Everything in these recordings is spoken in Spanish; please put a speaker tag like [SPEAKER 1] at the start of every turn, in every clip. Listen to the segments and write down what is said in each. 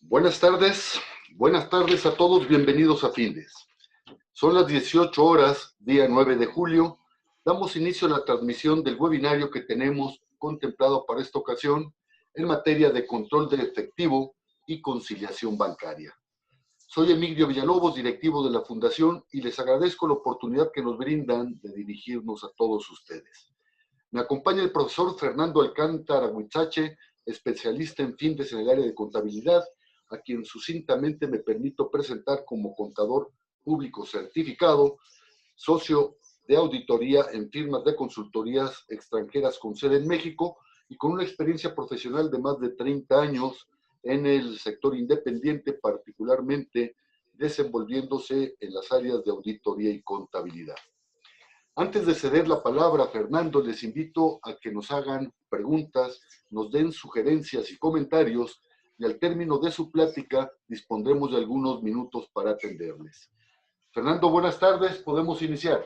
[SPEAKER 1] Buenas tardes a todos, bienvenidos a Findes. Son las 18 horas, día 9 de julio. Damos inicio a la transmisión del webinario que tenemos contemplado para esta ocasión en materia de control de efectivo y conciliación bancaria. Soy Emilio Villalobos, directivo de la Fundación, y les agradezco la oportunidad que nos brindan de dirigirnos a todos ustedes. Me acompaña el profesor Fernando Alcántara Huizache, especialista en Findes en el área de contabilidad, a quien sucintamente me permito presentar como contador público certificado, socio de auditoría en firmas de consultorías extranjeras con sede en México y con una experiencia profesional de más de 30 años en el sector independiente, particularmente desenvolviéndose en las áreas de auditoría y contabilidad. Antes de ceder la palabra a Fernando, les invito a que nos hagan preguntas, nos den sugerencias y comentarios, y al término de su plática dispondremos de algunos minutos para atenderles. Fernando, buenas tardes, podemos iniciar.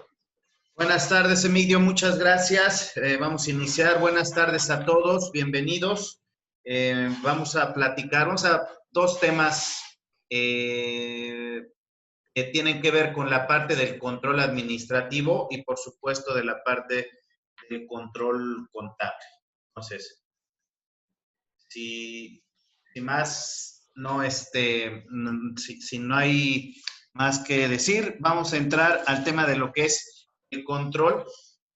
[SPEAKER 2] Buenas tardes, Emilio, muchas gracias. Vamos a iniciar. Buenas tardes a todos, bienvenidos. Vamos a dos temas que tienen que ver con la parte del control administrativo y, por supuesto, de la parte del control contable. Entonces, si no hay más que decir, vamos a entrar al tema de lo que es el control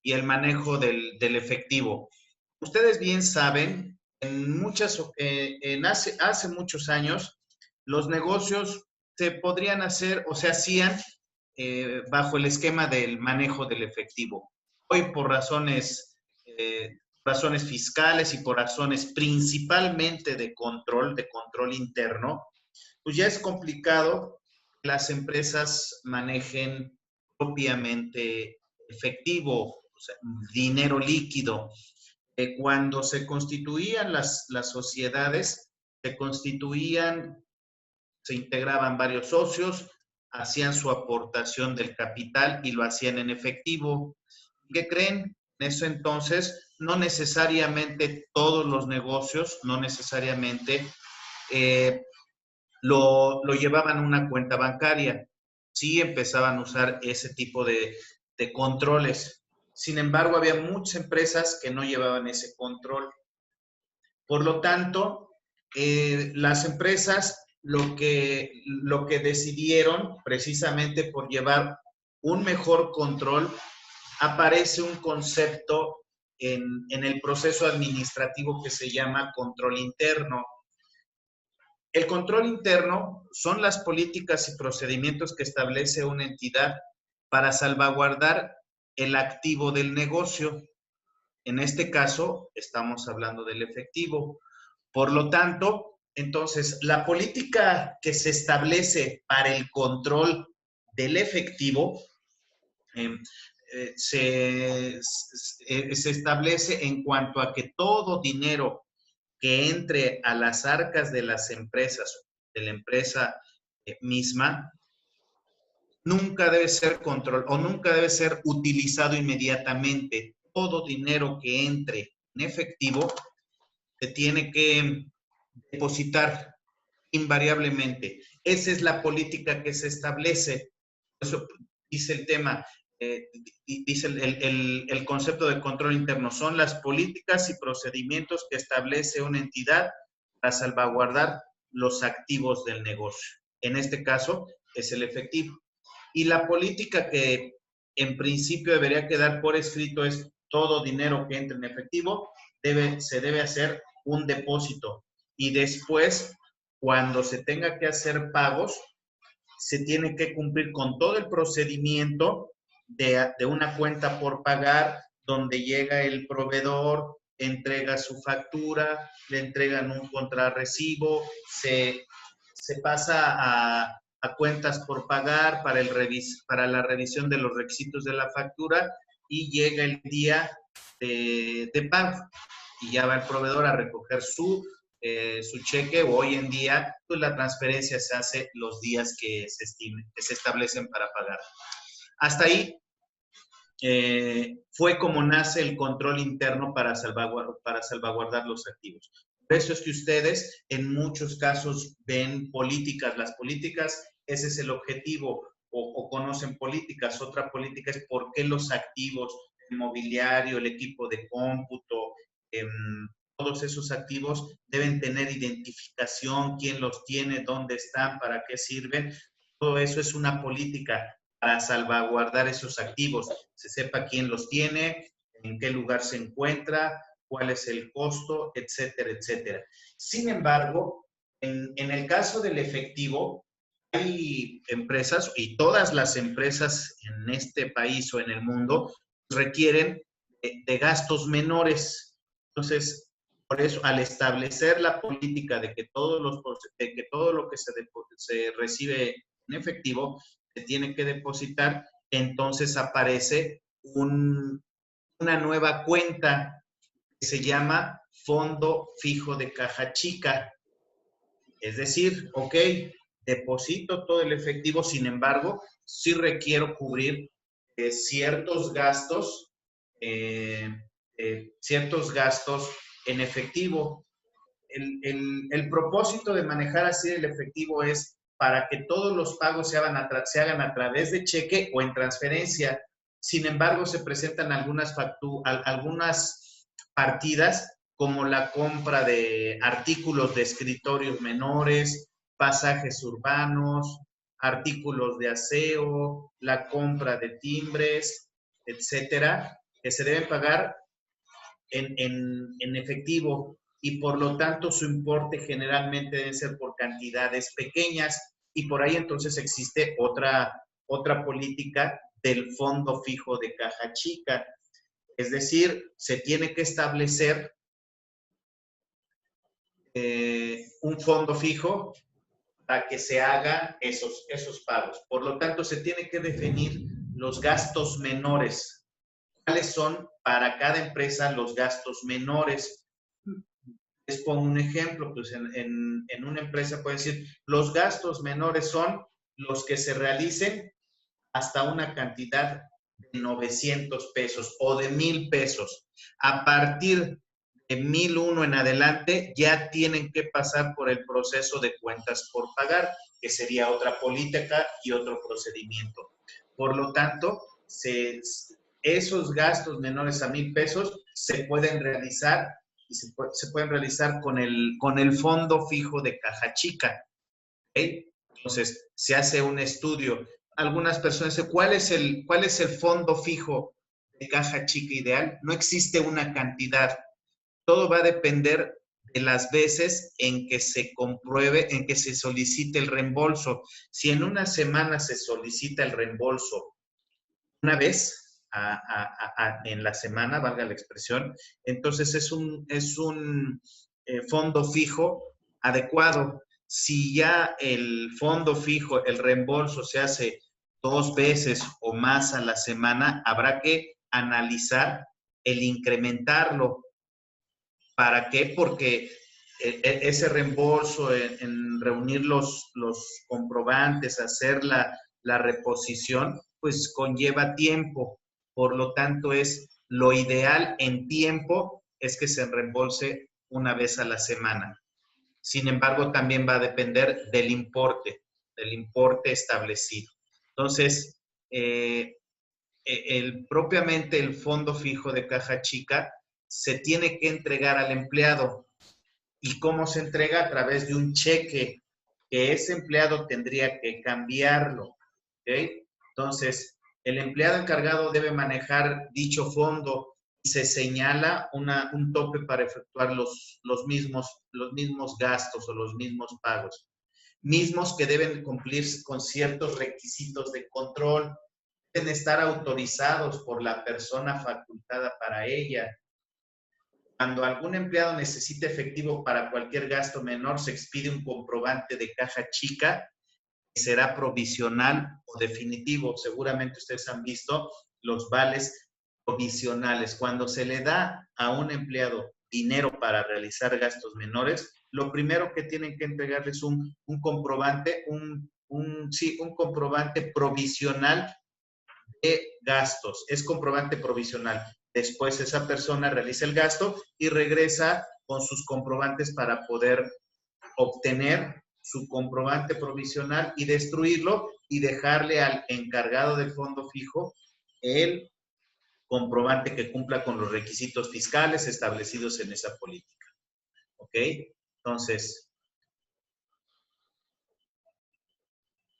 [SPEAKER 2] y el manejo del efectivo. Ustedes bien saben, hace muchos años, los negocios se podrían hacer o se hacían bajo el esquema del manejo del efectivo. Hoy, por razones fiscales y por razones principalmente de control interno, pues ya es complicado que las empresas manejen propiamente efectivo, o sea, dinero líquido. Cuando se constituían las sociedades, se integraban varios socios, hacían su aportación del capital y lo hacían en efectivo. ¿Qué creen? En eso entonces, no necesariamente todos los negocios, no necesariamente lo llevaban a una cuenta bancaria. Sí empezaban a usar ese tipo de controles. Sin embargo, había muchas empresas que no llevaban ese control. Por lo tanto, las empresas lo que decidieron, precisamente por llevar un mejor control, aparece un concepto en el proceso administrativo que se llama control interno. El control interno son las políticas y procedimientos que establece una entidad para salvaguardar el activo del negocio. En este caso, estamos hablando del efectivo. Por lo tanto, entonces, la política que se establece para el control del efectivo se establece en cuanto a que todo dinero que entre a las arcas de las empresas, de la empresa misma, nunca debe ser nunca debe ser utilizado inmediatamente. Todo dinero que entre en efectivo se tiene que depositar invariablemente. Esa es la política que se establece. Eso dice el tema, dice el concepto de control interno. Son las políticas y procedimientos que establece una entidad para salvaguardar los activos del negocio. En este caso, es el efectivo. Y la política que en principio debería quedar por escrito es: todo dinero que entre en efectivo se debe hacer un depósito. Y después, cuando se tenga que hacer pagos, se tiene que cumplir con todo el procedimiento de una cuenta por pagar, donde llega el proveedor, entrega su factura, le entregan un contrarrecibo, se pasa a cuentas por pagar para la revisión de los requisitos de la factura, y llega el día de pago. Y ya va el proveedor a recoger su cheque, o hoy en día pues la transferencia se hace los días que se establecen para pagar. Hasta ahí fue como nace el control interno para salvaguardar los activos. Por eso es que ustedes en muchos casos ven políticas. Las políticas, ese es el objetivo, o conocen políticas. Otra política es por qué los activos, el mobiliario, el equipo de cómputo, todos esos activos deben tener identificación, quién los tiene, dónde están, para qué sirven. Todo eso es una política para salvaguardar esos activos. Se sepa quién los tiene, en qué lugar se encuentra, cuál es el costo, etcétera, etcétera. Sin embargo, en el caso del efectivo, hay empresas, y todas las empresas en este país o en el mundo requieren de gastos menores. Entonces, por eso, al establecer la política de que todo lo que se recibe en efectivo se tiene que depositar, entonces aparece una nueva cuenta que se llama Fondo Fijo de Caja Chica. Es decir, ok, deposito todo el efectivo, sin embargo, sí requiero cubrir ciertos gastos en efectivo. El propósito de manejar así el efectivo es para que todos los pagos se hagan a través de cheque o en transferencia. Sin embargo, se presentan algunas partidas como la compra de artículos de escritorios menores, pasajes urbanos, artículos de aseo, la compra de timbres, etcétera, que se deben pagar en efectivo, y por lo tanto su importe generalmente debe ser por cantidades pequeñas, y por ahí entonces existe otra política del fondo fijo de caja chica. Es decir, se tiene que establecer un fondo fijo para que se hagan esos pagos. Por lo tanto, se tiene que definir los gastos menores. ¿Cuáles son para cada empresa los gastos menores? Les pongo un ejemplo, pues en una empresa pueden decir, los gastos menores son los que se realicen hasta una cantidad de 900 pesos o de 1,000 pesos. A partir de 1,001 en adelante, ya tienen que pasar por el proceso de cuentas por pagar, que sería otra política y otro procedimiento. Por lo tanto, esos gastos menores a 1,000 pesos se pueden realizar y se pueden realizar con el fondo fijo de caja chica. ¿Okay? Entonces, se hace un estudio. Algunas personas dicen, ¿cuál es el fondo fijo de caja chica ideal? No existe una cantidad. Todo va a depender de las veces en que se compruebe, en que se solicite el reembolso. Si en una semana se solicita el reembolso una vez en la semana, valga la expresión, entonces es un fondo fijo adecuado. Si ya el fondo fijo, el reembolso se hace 2 veces o más a la semana, habrá que analizar el incrementarlo. ¿Para qué? Porque ese reembolso, en reunir los comprobantes, hacer la reposición, pues conlleva tiempo. Por lo tanto, lo ideal en tiempo es que se reembolse una vez a la semana. Sin embargo, también va a depender del importe establecido. Entonces, propiamente el fondo fijo de caja chica se tiene que entregar al empleado. ¿Y cómo se entrega? A través de un cheque que ese empleado tendría que cambiarlo. ¿Okay? Entonces, el empleado encargado debe manejar dicho fondo y se señala un tope para efectuar los mismos gastos o los mismos pagos. Mismos que deben cumplir con ciertos requisitos de control, deben estar autorizados por la persona facultada para ella. Cuando algún empleado necesita efectivo para cualquier gasto menor, se expide un comprobante de caja chica que será provisional o definitivo. Seguramente ustedes han visto los vales provisionales. Cuando se le da a un empleado dinero para realizar gastos menores, lo primero que tienen que entregarles es un comprobante, un comprobante provisional de gastos. Es comprobante provisional. Después esa persona realiza el gasto y regresa con sus comprobantes para poder obtener su comprobante provisional y destruirlo y dejarle al encargado del fondo fijo el comprobante que cumpla con los requisitos fiscales establecidos en esa política. ¿Ok? Entonces,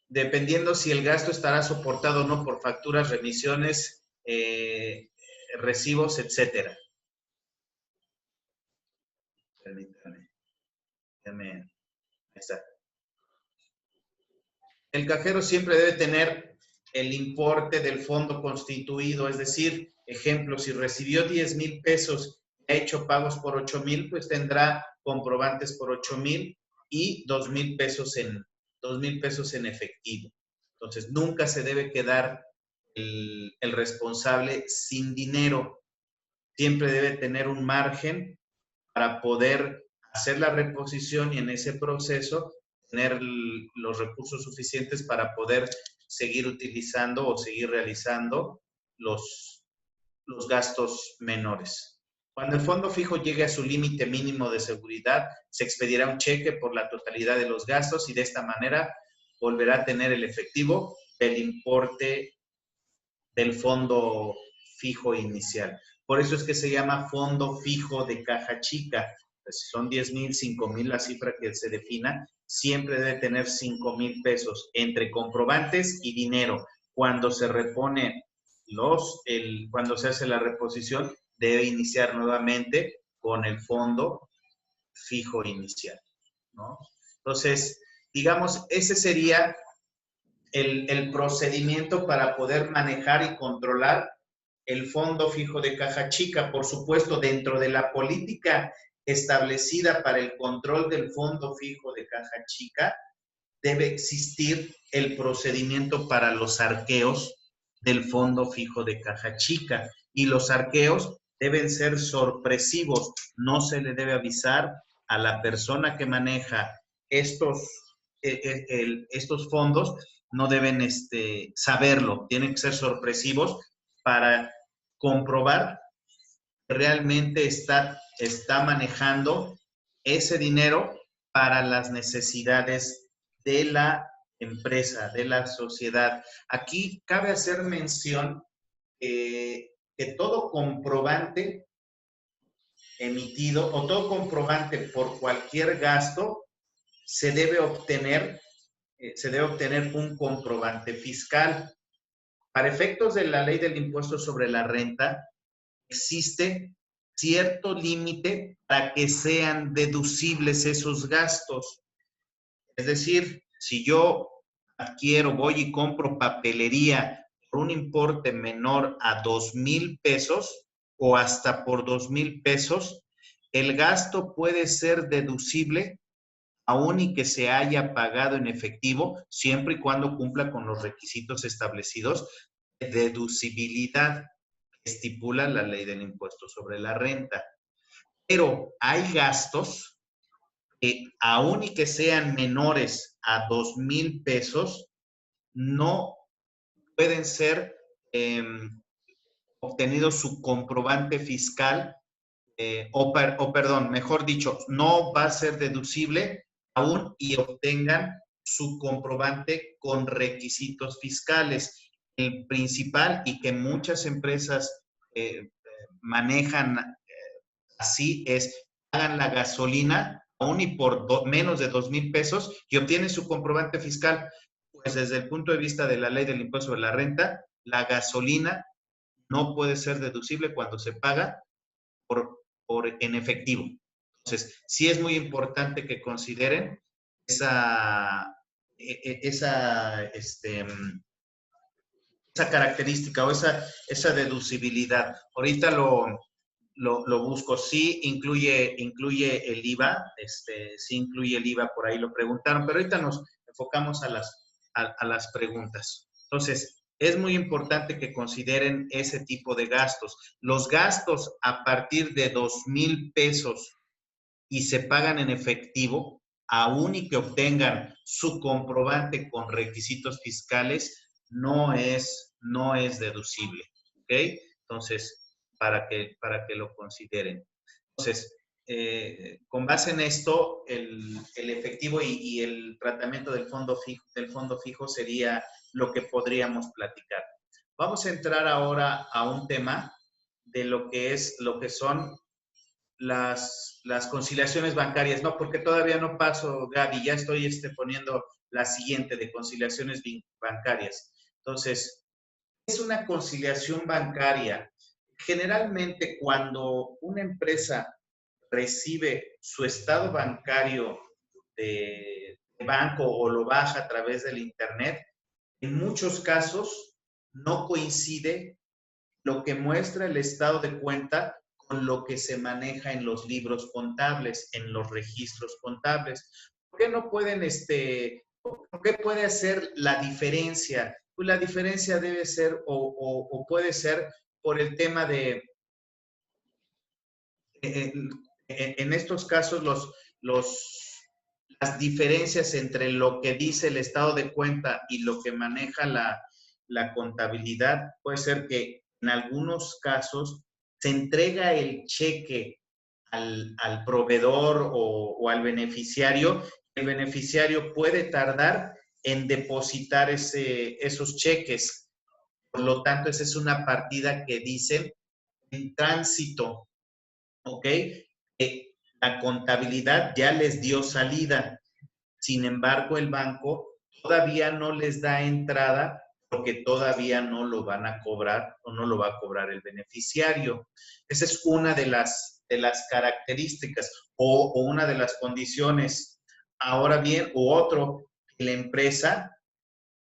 [SPEAKER 2] dependiendo si el gasto estará soportado o no por facturas, remisiones, recibos, etcétera. Permítame. Ahí está. El cajero siempre debe tener el importe del fondo constituido, es decir, ejemplo, si recibió 10,000 pesos y ha hecho pagos por 8,000, pues tendrá comprobantes por 8,000 y 2,000 pesos en efectivo. Entonces, nunca se debe quedar el responsable sin dinero. Siempre debe tener un margen para poder hacer la reposición y en ese proceso tener los recursos suficientes para poder seguir utilizando o seguir realizando los gastos menores. Cuando el fondo fijo llegue a su límite mínimo de seguridad, se expedirá un cheque por la totalidad de los gastos y de esta manera volverá a tener el efectivo del importe del fondo fijo inicial. Por eso es que se llama fondo fijo de caja chica. Pues si son 10,000, 5,000 la cifra que se defina, siempre debe tener 5,000 pesos entre comprobantes y dinero. Cuando se repone cuando se hace la reposición, debe iniciar nuevamente con el fondo fijo inicial, ¿no? Entonces, digamos, ese sería el procedimiento para poder manejar y controlar el fondo fijo de caja chica. Por supuesto, dentro de la política establecida para el control del fondo fijo de caja chica, debe existir el procedimiento para los arqueos del fondo fijo de caja chica. Y los arqueos deben ser sorpresivos. No se le debe avisar a la persona que maneja estos fondos, no deben saberlo. Tienen que ser sorpresivos para comprobar que realmente está manejando ese dinero para las necesidades de la empresa, de la sociedad. Aquí cabe hacer mención que todo comprobante emitido o todo comprobante por cualquier gasto se debe obtener un comprobante fiscal. Para efectos de la ley del impuesto sobre la renta, existe cierto límite para que sean deducibles esos gastos. Es decir, si yo voy y compro papelería por un importe menor a 2,000 pesos o hasta por 2,000 pesos, el gasto puede ser deducible aún y que se haya pagado en efectivo, siempre y cuando cumpla con los requisitos establecidos de deducibilidad que estipula la ley del impuesto sobre la renta. Pero hay gastos que, aún y que sean menores a 2,000 pesos, no pueden ser obtenido su comprobante fiscal, mejor dicho, no va a ser deducible aún y obtengan su comprobante con requisitos fiscales. El principal y que muchas empresas manejan así es, pagan la gasolina aún y por menos de 2,000 pesos y obtienen su comprobante fiscal. Pues desde el punto de vista de la ley del impuesto sobre la renta, la gasolina no puede ser deducible cuando se paga en efectivo. Entonces, sí es muy importante que consideren esa característica o esa deducibilidad. Ahorita lo busco. Sí incluye el IVA, sí incluye el IVA, por ahí lo preguntaron, pero ahorita nos enfocamos a las preguntas. Entonces, es muy importante que consideren ese tipo de gastos. Los gastos a partir de 2,000 pesos y se pagan en efectivo, aún y que obtengan su comprobante con requisitos fiscales, no es deducible. ¿Ok? Entonces, para que lo consideren. Entonces, con base en esto, el efectivo y el tratamiento del fondo fijo sería lo que podríamos platicar. Vamos a entrar ahora a un tema de lo que son las conciliaciones bancarias, ¿no? Porque todavía no paso, Gaby, ya estoy poniendo la siguiente de conciliaciones bancarias. Entonces, es una conciliación bancaria. Generalmente, cuando una empresa recibe su estado bancario de banco o lo baja a través del Internet, en muchos casos no coincide lo que muestra el estado de cuenta con lo que se maneja en los libros contables, en los registros contables. ¿Por qué no pueden, por qué puede hacer la diferencia? Pues la diferencia debe ser o puede ser por el tema de, en estos casos, las diferencias entre lo que dice el estado de cuenta y lo que maneja la contabilidad, puede ser que en algunos casos se entrega el cheque al proveedor o al beneficiario. El beneficiario puede tardar en depositar esos cheques. Por lo tanto, esa es una partida que dicen en tránsito, ¿ok? La contabilidad ya les dio salida. Sin embargo, el banco todavía no les da entrada porque todavía no lo van a cobrar o no lo va a cobrar el beneficiario. Esa es una de las características o una de las condiciones. Ahora bien, otro, que la empresa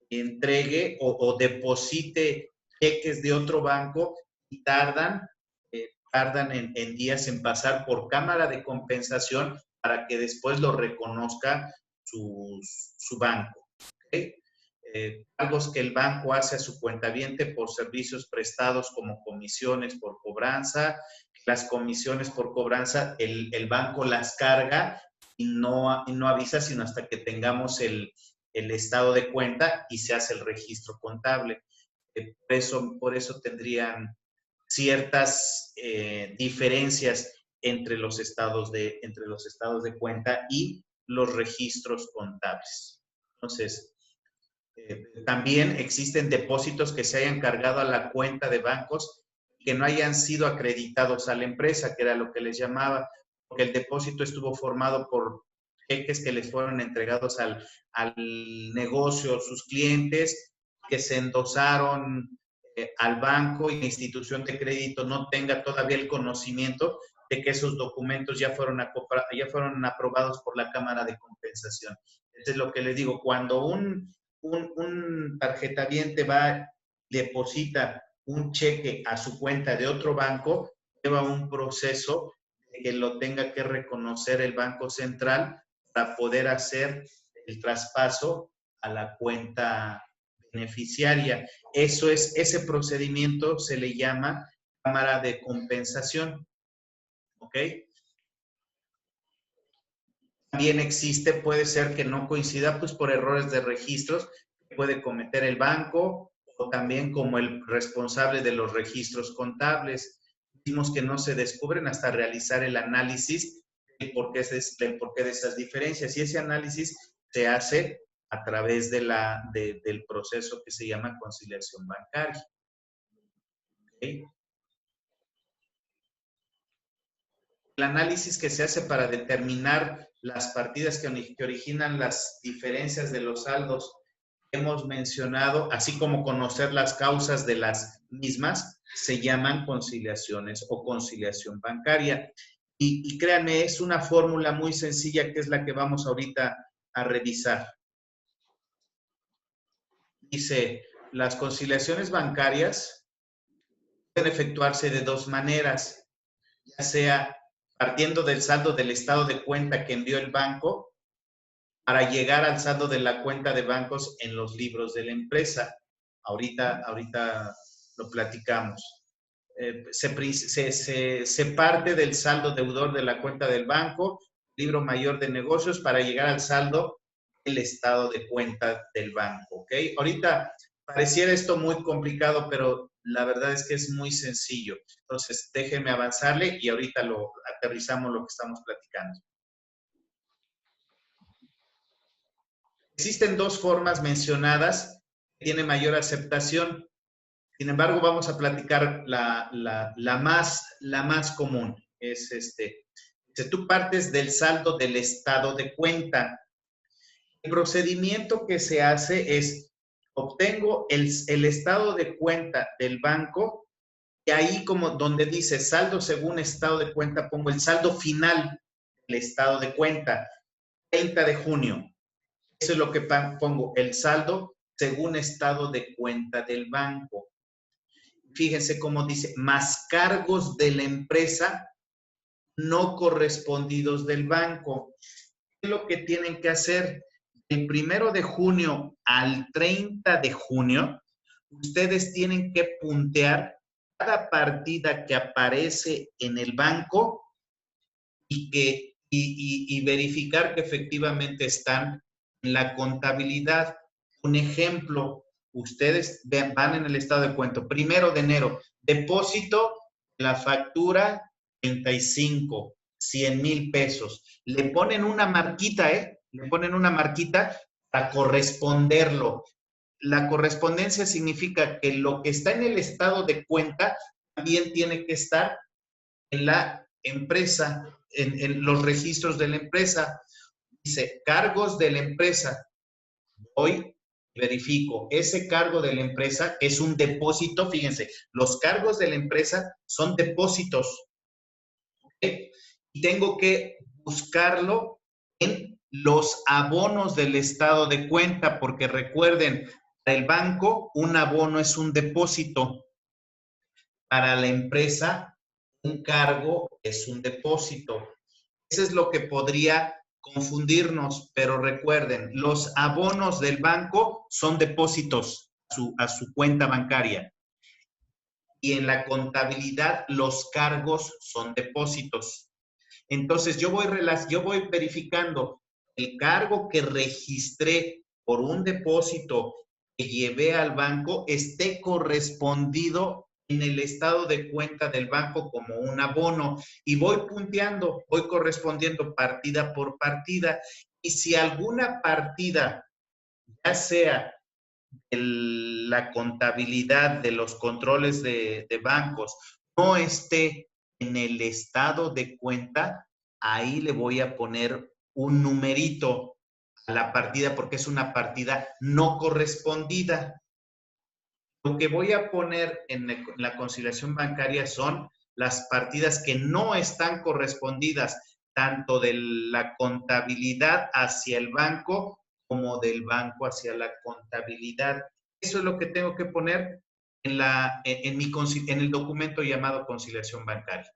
[SPEAKER 2] entregue o deposite cheques de otro banco y tardan en días en pasar por cámara de compensación para que después lo reconozca su banco. ¿Okay? Pagos que el banco hace a su cuentaviente por servicios prestados como comisiones por cobranza. Las comisiones por cobranza, el banco las carga y no avisa sino hasta que tengamos el estado de cuenta y se hace el registro contable. Por eso tendrían ciertas diferencias entre los estados de cuenta y los registros contables. Entonces, también existen depósitos que se hayan cargado a la cuenta de bancos que no hayan sido acreditados a la empresa, que era lo que les llamaba, porque el depósito estuvo formado por cheques que les fueron entregados al negocio, sus clientes, que se endosaron al banco y la institución de crédito no tenga todavía el conocimiento de que esos documentos ya fueron aprobados por la Cámara de Compensación. Entonces, lo que les digo, cuando un tarjetaviente deposita un cheque a su cuenta de otro banco, lleva un proceso de que lo tenga que reconocer el Banco Central para poder hacer el traspaso a la cuenta beneficiaria. Ese procedimiento se le llama cámara de compensación. ¿Ok? También puede ser que no coincida pues por errores de registros que puede cometer el banco o también como el responsable de los registros contables. Decimos que no se descubren hasta realizar el análisis del porqué de esas diferencias y ese análisis se hace a través del proceso que se llama conciliación bancaria. ¿Okay? El análisis que se hace para determinar las partidas que originan las diferencias de los saldos que hemos mencionado, así como conocer las causas de las mismas, se llaman conciliaciones o conciliación bancaria. Y créanme, es una fórmula muy sencilla que es la que vamos ahorita a revisar. Dice, las conciliaciones bancarias pueden efectuarse de dos maneras, ya sea partiendo del saldo del estado de cuenta que envió el banco para llegar al saldo de la cuenta de bancos en los libros de la empresa. Ahorita lo platicamos. Se parte del saldo deudor de la cuenta del banco, libro mayor de negocios, para llegar al saldo del estado de cuenta del banco. ¿Ok? Ahorita, Pareciera esto muy complicado, pero la verdad es que es muy sencillo. Entonces, déjenme avanzarle y ahorita lo aterrizamos lo que estamos platicando. Existen dos formas mencionadas que tienen mayor aceptación. Sin embargo, vamos a platicar la más común. Es si tú partes del saldo del estado de cuenta, el procedimiento que se hace es, obtengo el estado de cuenta del banco y ahí como donde dice saldo según estado de cuenta, pongo el saldo final del estado de cuenta, 30 de junio. Eso es lo que pongo, el saldo según estado de cuenta del banco. Fíjense cómo dice, más cargos de la empresa no correspondidos del banco. ¿Qué es lo que tienen que hacer? Del 1 de junio al 30 de junio, ustedes tienen que puntear cada partida que aparece en el banco y verificar que efectivamente están en la contabilidad. Un ejemplo, ustedes van en el estado de cuenta, 1 de enero, depósito, la factura 35, 100,000 pesos. Le ponen una marquita, le ponen una marquita para corresponderlo. La correspondencia significa que lo que está en el estado de cuenta también tiene que estar en la empresa, en los registros de la empresa. Dice, cargos de la empresa. Hoy verifico, ese cargo de la empresa es un depósito, fíjense, los cargos de la empresa son depósitos. ¿Okay? Y tengo que buscarlo en los abonos del estado de cuenta, porque recuerden, para el banco un abono es un depósito, para la empresa un cargo es un depósito. Eso es lo que podría confundirnos, pero recuerden, los abonos del banco son depósitos a su cuenta bancaria. Y en la contabilidad los cargos son depósitos. Entonces yo voy verificando el cargo que registré por un depósito que llevé al banco esté correspondido en el estado de cuenta del banco como un abono y voy punteando, voy correspondiendo partida por partida y si alguna partida, ya sea la contabilidad de los controles de bancos, no esté en el estado de cuenta, ahí le voy a poner un numerito a la partida porque es una partida no correspondida. Lo que voy a poner en la conciliación bancaria son las partidas que no están correspondidas, tanto de la contabilidad hacia el banco como del banco hacia la contabilidad. Eso es lo que tengo que poner en el documento llamado conciliación bancaria.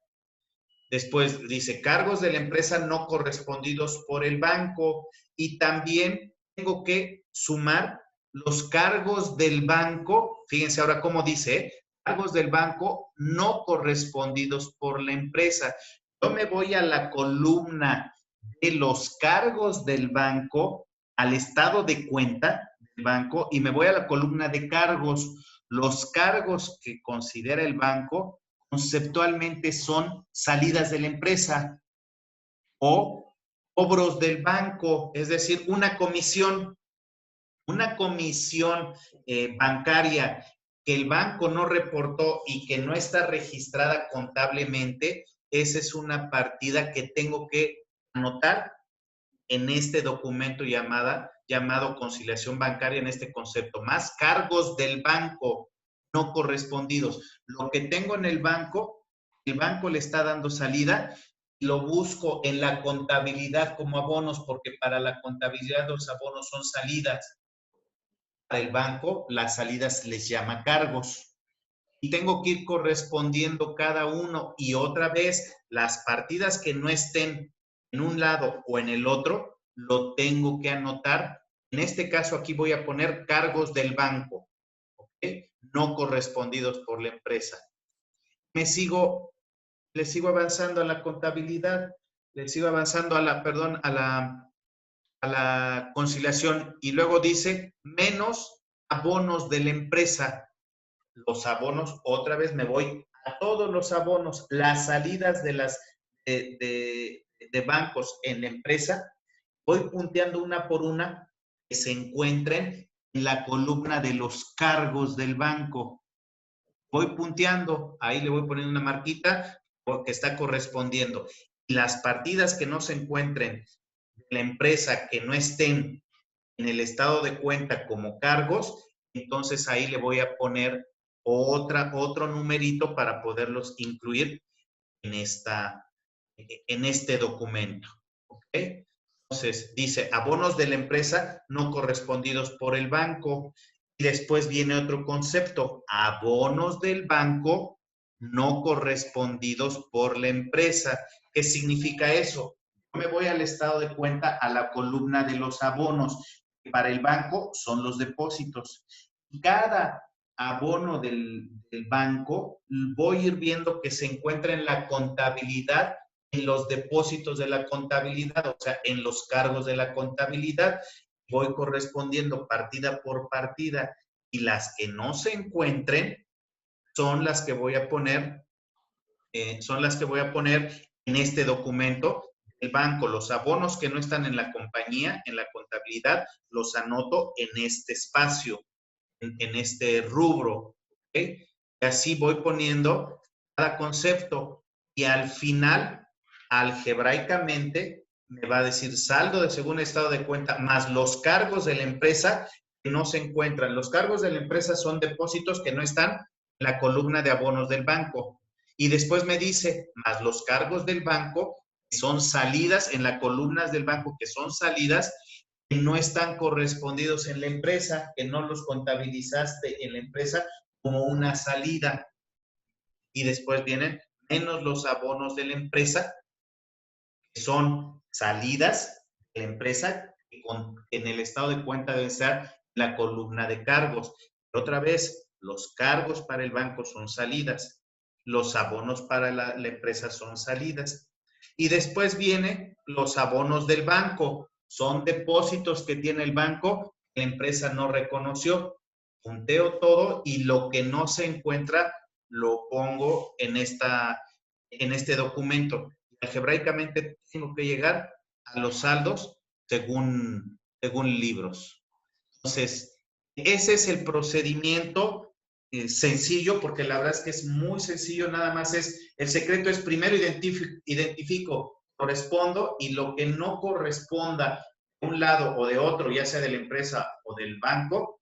[SPEAKER 2] Después dice cargos de la empresa no correspondidos por el banco y también tengo que sumar los cargos del banco, fíjense ahora cómo dice, cargos del banco no correspondidos por la empresa. Yo me voy a la columna de los cargos del banco, al estado de cuenta del banco, y me voy a la columna de cargos. Los cargos que considera el banco conceptualmente son salidas de la empresa o cobros del banco, es decir, una comisión bancaria que el banco no reportó y que no está registrada contablemente, esa es una partida que tengo que anotar en este documento llamado conciliación bancaria, en este concepto, más cargos del banco no correspondidos. Lo que tengo en el banco le está dando salida, lo busco en la contabilidad como abonos, porque para la contabilidad los abonos son salidas. Para el banco, las salidas les llama cargos. Y tengo que ir correspondiendo cada uno y otra vez las partidas que no estén en un lado o en el otro, lo tengo que anotar. En este caso aquí voy a poner cargos del banco, ¿okay? No correspondidos por la empresa. Le sigo avanzando a la contabilidad, le sigo avanzando a la conciliación y luego dice menos abonos de la empresa. Los abonos, otra vez me voy a todos los abonos, las salidas de bancos en la empresa, voy punteando una por una que se encuentren en la columna de los cargos del banco. Voy punteando, ahí le voy poniendo una marquita porque está correspondiendo. Y las partidas que no se encuentren en la empresa, que no estén en el estado de cuenta como cargos, entonces ahí le voy a poner otro numerito para poderlos incluir en este documento. ¿Ok? Entonces, dice abonos de la empresa no correspondidos por el banco. Y después viene otro concepto, abonos del banco no correspondidos por la empresa. ¿Qué significa eso? Yo me voy al estado de cuenta, a la columna de los abonos. Para el banco son los depósitos. Cada abono del banco voy a ir viendo que se encuentra en la contabilidad, en los depósitos de la contabilidad, o sea, en los cargos de la contabilidad. Voy correspondiendo partida por partida y las que no se encuentren son las que voy a poner, en este documento. El banco, los abonos que no están en la compañía, en la contabilidad, los anoto en este espacio, en este rubro. ¿Okay? Y así voy poniendo cada concepto y al final, algebraicamente, me va a decir saldo de según estado de cuenta más los cargos de la empresa que no se encuentran. Los cargos de la empresa son depósitos que no están en la columna de abonos del banco. Y después me dice más los cargos del banco que son salidas en las columnas del banco que son salidas que no están correspondidos en la empresa, que no los contabilizaste en la empresa como una salida. Y después vienen menos los abonos de la empresa, que son salidas de la empresa, que en el estado de cuenta debe estar la columna de cargos. Pero otra vez, los cargos para el banco son salidas, los abonos para la empresa son salidas. Y después vienen los abonos del banco, son depósitos que tiene el banco, la empresa no reconoció. Punteo todo y lo que no se encuentra lo pongo en este documento. Algebraicamente tengo que llegar a los saldos según libros. Entonces, ese es el procedimiento sencillo, porque la verdad es que es muy sencillo, nada más el secreto es primero identifico, correspondo, y lo que no corresponda de un lado o de otro, ya sea de la empresa o del banco,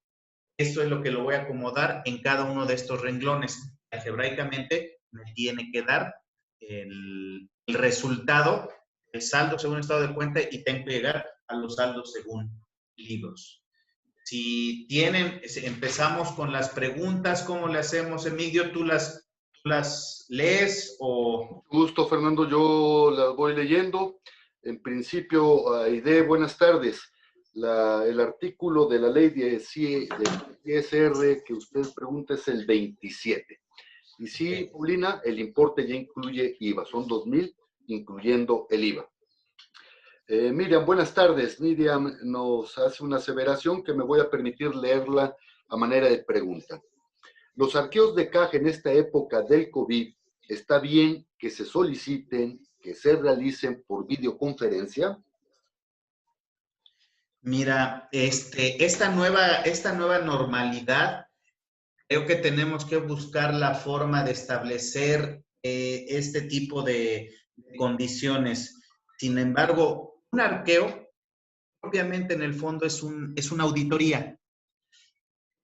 [SPEAKER 2] esto es lo que lo voy a acomodar en cada uno de estos renglones. Algebraicamente me tiene que dar el resultado, el saldo según estado de cuenta, y tengo que llegar a los saldos según libros. Si tienen, empezamos con las preguntas. ¿Cómo le hacemos, Emilio? ¿Tú las lees o...?
[SPEAKER 1] Gusto, Fernando, yo las voy leyendo. En principio, Aide, buenas tardes. El artículo de la ley de ISR que usted pregunta es el 27. Y sí, Paulina, el importe ya incluye IVA, son 2,000, incluyendo el IVA. Miriam, buenas tardes. Miriam nos hace una aseveración que me voy a permitir leerla a manera de pregunta. Los arqueos de caja en esta época del COVID, ¿está bien que se soliciten, que se realicen por videoconferencia?
[SPEAKER 2] Mira, esta nueva normalidad, creo que tenemos que buscar la forma de establecer este tipo de condiciones. Sin embargo, un arqueo, obviamente en el fondo es una auditoría.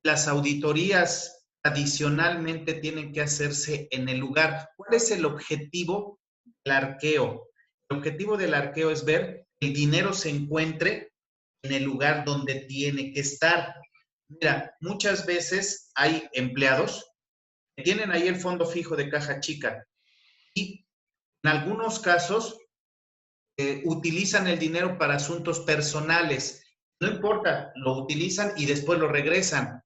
[SPEAKER 2] Las auditorías tradicionalmente tienen que hacerse en el lugar. ¿Cuál es el objetivo del arqueo? El objetivo del arqueo es ver que el dinero se encuentre en el lugar donde tiene que estar. Mira, muchas veces hay empleados que tienen ahí el fondo fijo de caja chica y en algunos casos utilizan el dinero para asuntos personales. No importa, lo utilizan y después lo regresan.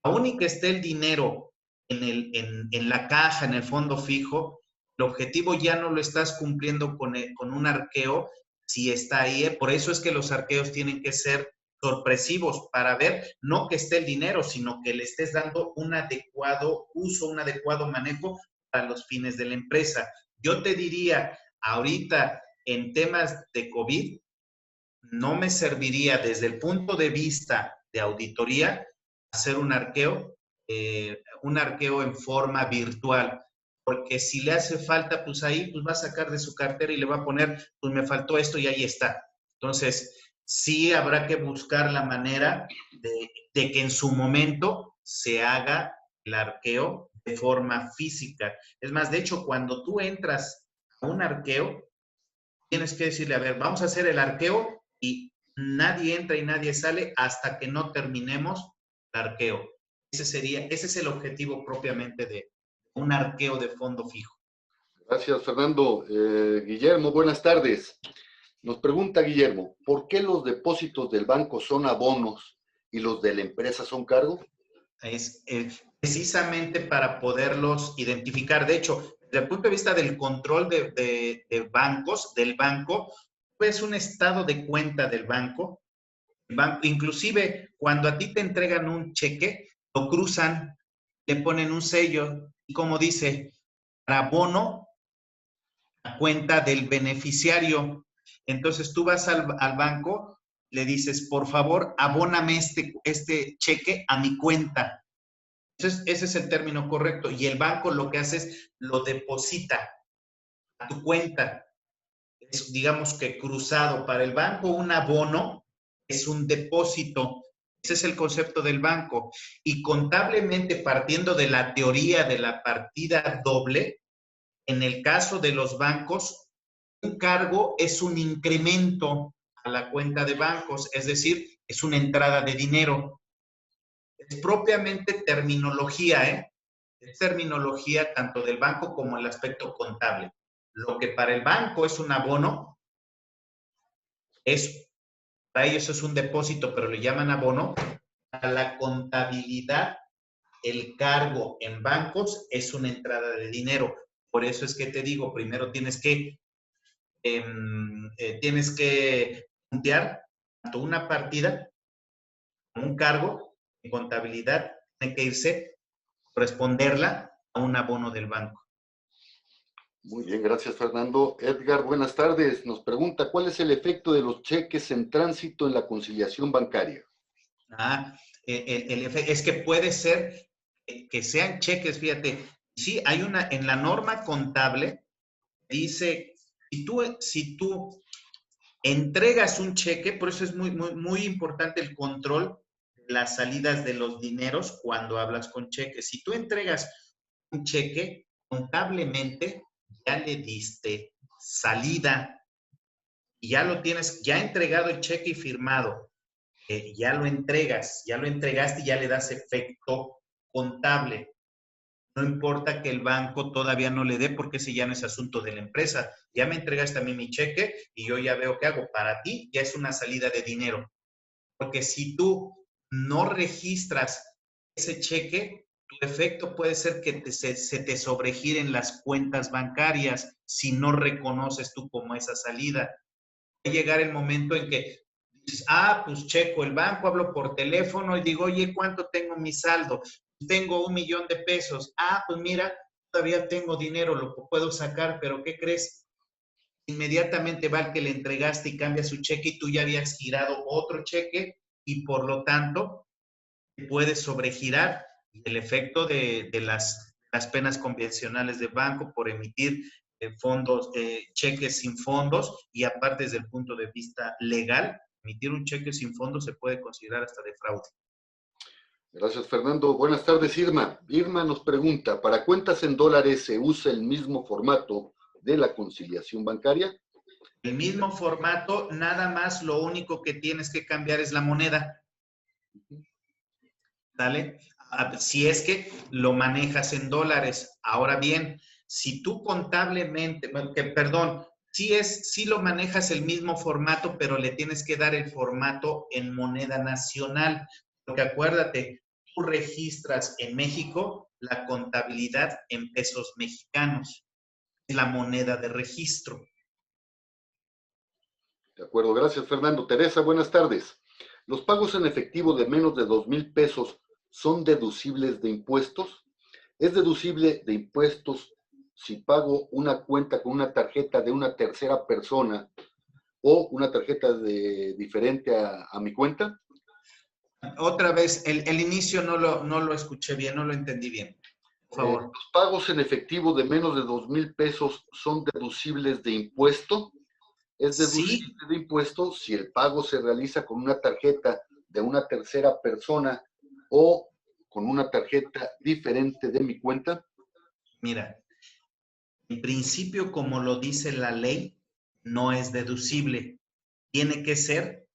[SPEAKER 2] Aún y que esté el dinero en la caja, en el fondo fijo, el objetivo ya no lo estás cumpliendo con un arqueo si está ahí. Por eso es que los arqueos tienen que ser sorpresivos para ver no que esté el dinero, sino que le estés dando un adecuado uso, un adecuado manejo para los fines de la empresa. Yo te diría, ahorita en temas de COVID, no me serviría desde el punto de vista de auditoría hacer un arqueo en forma virtual, porque si le hace falta, pues ahí pues va a sacar de su cartera y le va a poner, pues me faltó esto y ahí está. Entonces, sí habrá que buscar la manera de que en su momento se haga el arqueo de forma física. Es más, de hecho, cuando tú entras a un arqueo, tienes que decirle, a ver, vamos a hacer el arqueo y nadie entra y nadie sale hasta que no terminemos el arqueo. Ese es el objetivo propiamente de un arqueo de fondo fijo.
[SPEAKER 1] Gracias, Fernando. Guillermo, buenas tardes. Nos pregunta Guillermo, ¿por qué los depósitos del banco son abonos y los de la empresa son cargo?
[SPEAKER 2] Es precisamente para poderlos identificar. De hecho, desde el punto de vista del control de bancos, del banco, es un estado de cuenta del banco. Inclusive, cuando a ti te entregan un cheque, lo cruzan, le ponen un sello y como dice, para abono a cuenta del beneficiario. Entonces tú vas al banco, le dices, por favor, abóname este cheque a mi cuenta. Entonces, ese es el término correcto. Y el banco lo que hace es lo deposita a tu cuenta. Es, digamos que cruzado. Para el banco, un abono es un depósito. Ese es el concepto del banco. Y contablemente, partiendo de la teoría de la partida doble, en el caso de los bancos, un cargo es un incremento a la cuenta de bancos, es decir, es una entrada de dinero. Es propiamente terminología, ¿eh? Es terminología tanto del banco como el aspecto contable. Lo que para el banco es un abono, para ellos es un depósito, pero le llaman abono. Para la contabilidad, el cargo en bancos es una entrada de dinero. Por eso es que te digo, primero tienes que puntear tanto una partida como un cargo en contabilidad, tiene que irse, corresponderla a un abono del banco.
[SPEAKER 1] Muy bien, gracias Fernando. Edgar, buenas tardes. Nos pregunta, ¿cuál es el efecto de los cheques en tránsito en la conciliación bancaria?
[SPEAKER 2] Es que puede ser que sean cheques, fíjate. Sí, hay en la norma contable, dice, si tú entregas un cheque, por eso es muy importante el control de las salidas de los dineros cuando hablas con cheques. Si tú entregas un cheque, contablemente ya le diste salida y ya lo tienes, ya entregado el cheque y firmado. Ya lo entregaste y ya le das efecto contable. No importa que el banco todavía no le dé porque ese ya no es asunto de la empresa. Ya me entregaste a mí mi cheque y yo ya veo qué hago. Para ti ya es una salida de dinero. Porque si tú no registras ese cheque, tu efecto puede ser que se te sobregiren las cuentas bancarias si no reconoces tú como esa salida. Puede llegar el momento en que dices, pues checo el banco, hablo por teléfono y digo, oye, ¿cuánto tengo mi saldo? Tengo 1,000,000 de pesos. Pues mira, todavía tengo dinero, lo puedo sacar, pero ¿qué crees? Inmediatamente va el que le entregaste y cambia su cheque y tú ya habías girado otro cheque y por lo tanto puedes sobregirar el efecto de las penas convencionales de banco por emitir cheques sin fondos y aparte desde el punto de vista legal, emitir un cheque sin fondos se puede considerar hasta de fraude.
[SPEAKER 1] Gracias, Fernando. Buenas tardes, Irma. Irma nos pregunta, ¿para cuentas en dólares se usa el mismo formato de la conciliación bancaria?
[SPEAKER 2] El mismo formato, nada más lo único que tienes que cambiar es la moneda. ¿Vale? Si es que lo manejas en dólares. Ahora bien, si tú contablemente, sí lo manejas el mismo formato, pero le tienes que dar el formato en moneda nacional. Porque acuérdate, tú registras en México la contabilidad en pesos mexicanos. Es la moneda de registro.
[SPEAKER 1] De acuerdo, gracias, Fernando. Teresa, buenas tardes. ¿Los pagos en efectivo de menos de 2,000 pesos son deducibles de impuestos? ¿Es deducible de impuestos si pago una cuenta con una tarjeta de una tercera persona o una tarjeta diferente a mi cuenta?
[SPEAKER 2] Otra vez, el inicio no lo escuché bien, no lo entendí bien. Por favor.
[SPEAKER 1] ¿Los pagos en efectivo de menos de 2,000 pesos son deducibles de impuesto? Es deducible
[SPEAKER 2] Sí,
[SPEAKER 1] de impuesto si el pago se realiza con una tarjeta de una tercera persona o con una tarjeta diferente de mi cuenta.
[SPEAKER 2] mira, en principio, como lo dice la ley, no es deducible. Tiene que ser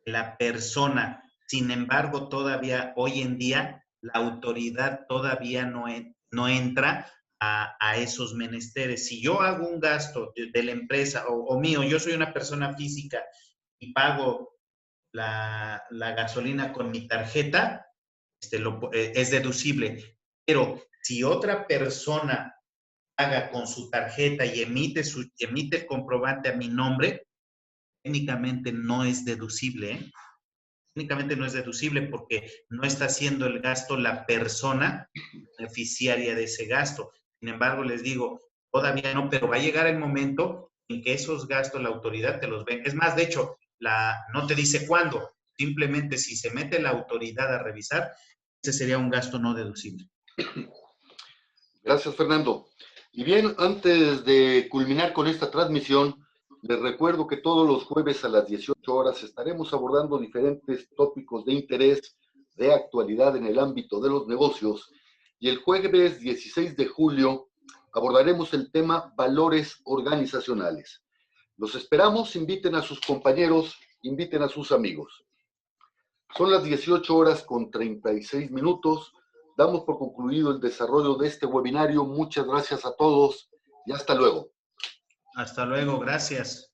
[SPEAKER 2] la persona. Sin embargo, todavía hoy en día la autoridad todavía no entra a esos menesteres. Si yo hago un gasto de la empresa o mío, yo soy una persona física y pago la gasolina con mi tarjeta, es deducible. Pero si otra persona paga con su tarjeta y emite el comprobante a mi nombre, técnicamente no es deducible, ¿eh? Técnicamente no es deducible porque no está haciendo el gasto la persona beneficiaria de ese gasto. Sin embargo, les digo, todavía no, pero va a llegar el momento en que esos gastos la autoridad te los ven. Es más, de hecho, no te dice cuándo. Simplemente si se mete la autoridad a revisar, ese sería un gasto no deducible.
[SPEAKER 1] Gracias, Fernando. Y bien, antes de culminar con esta transmisión, les recuerdo que todos los jueves a las 18 horas estaremos abordando diferentes tópicos de interés, de actualidad en el ámbito de los negocios. Y el jueves 16 de julio abordaremos el tema valores organizacionales. Los esperamos, inviten a sus compañeros, inviten a sus amigos. Son las 18 horas con 36 minutos. Damos por concluido el desarrollo de este webinario. Muchas gracias a todos y hasta luego.
[SPEAKER 2] Hasta luego, gracias.